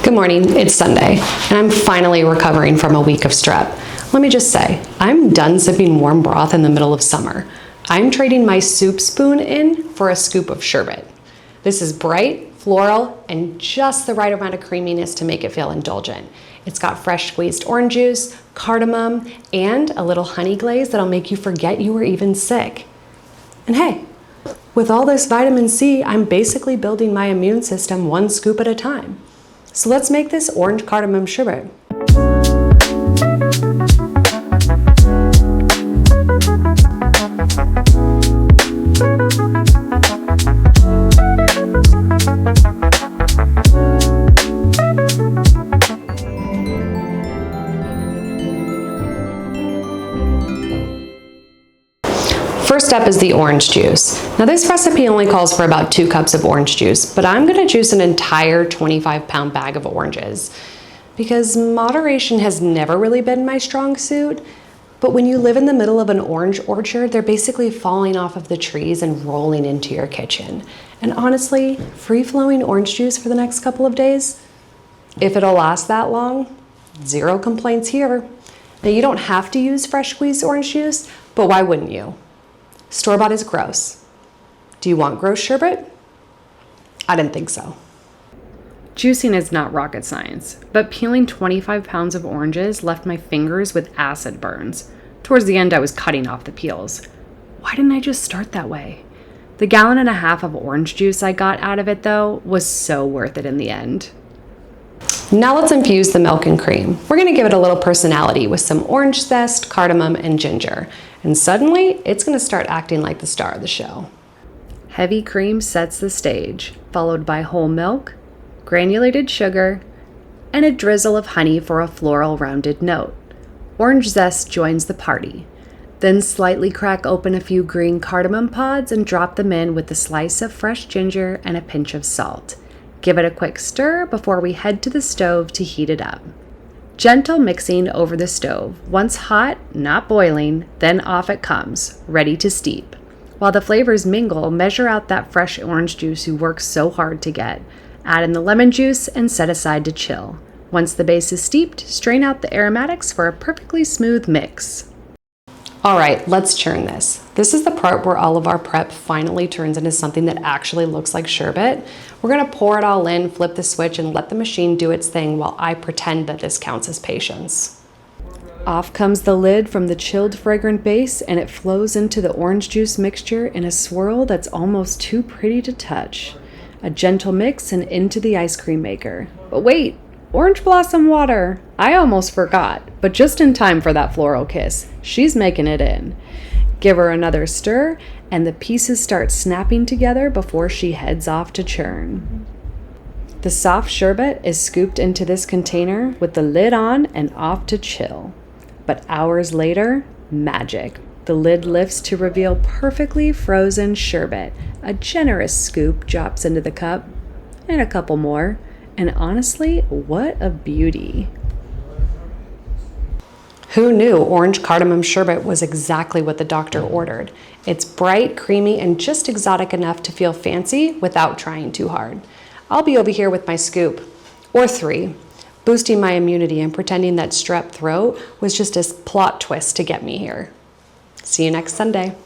Good morning, it's Sunday, and I'm finally recovering from a week of strep. Let me just say, I'm done sipping warm broth in the middle of summer. I'm trading my soup spoon in for a scoop of sherbet. This is bright, floral, and just the right amount of creaminess to make it feel indulgent. It's got fresh squeezed orange juice, cardamom, and a little honey glaze that'll make you forget you were even sick. And hey, with all this vitamin C, I'm basically building my immune system one scoop at a time. So let's make this orange cardamom sherbet. First step is the orange juice. Now this recipe only calls for about 2 cups of orange juice, but I'm gonna juice an entire 25-pound bag of oranges because moderation has never really been my strong suit, but when you live in the middle of an orange orchard, they're basically falling off of the trees and rolling into your kitchen. And honestly, free-flowing orange juice for the next couple of days, if it'll last that long, 0 complaints here. Now you don't have to use fresh squeezed orange juice, but why wouldn't you? Store-bought is gross. Do you want gross sherbet? I didn't think so. Juicing is not rocket science, but peeling 25 pounds of oranges left my fingers with acid burns. Towards the end, I was cutting off the peels. Why didn't I just start that way? The 1.5 gallons of orange juice I got out of it, though, was so worth it in the end. Now let's infuse the milk and cream. We're gonna give it a little personality with some orange zest, cardamom, and ginger. And suddenly, it's gonna start acting like the star of the show. Heavy cream sets the stage, followed by whole milk, granulated sugar, and a drizzle of honey for a floral rounded note. Orange zest joins the party. Then slightly crack open a few green cardamom pods and drop them in with a slice of fresh ginger and a pinch of salt. Give it a quick stir before we head to the stove to heat it up. Gentle mixing over the stove. Once hot, not boiling, then off it comes, ready to steep. While the flavors mingle, measure out that fresh orange juice you work so hard to get. Add in the lemon juice and set aside to chill. Once the base is steeped, strain out the aromatics for a perfectly smooth mix. All right, let's churn this. This is the part where all of our prep finally turns into something that actually looks like sherbet. We're gonna pour it all in, flip the switch, and let the machine do its thing while I pretend that this counts as patience. Off comes the lid from the chilled fragrant base, and it flows into the orange juice mixture in a swirl that's almost too pretty to touch. A gentle mix and into the ice cream maker. But wait, orange blossom water! I almost forgot, but just in time for that floral kiss. She's making it in. Give her another stir, and the pieces start snapping together before she heads off to churn. The soft sherbet is scooped into this container with the lid on and off to chill. But hours later, magic. The lid lifts to reveal perfectly frozen sherbet. A generous scoop drops into the cup, and a couple more. And honestly, what a beauty. Who knew orange cardamom sherbet was exactly what the doctor ordered? It's bright, creamy, and just exotic enough to feel fancy without trying too hard. I'll be over here with my scoop, or 3, boosting my immunity and pretending that strep throat was just a plot twist to get me here. See you next Sunday.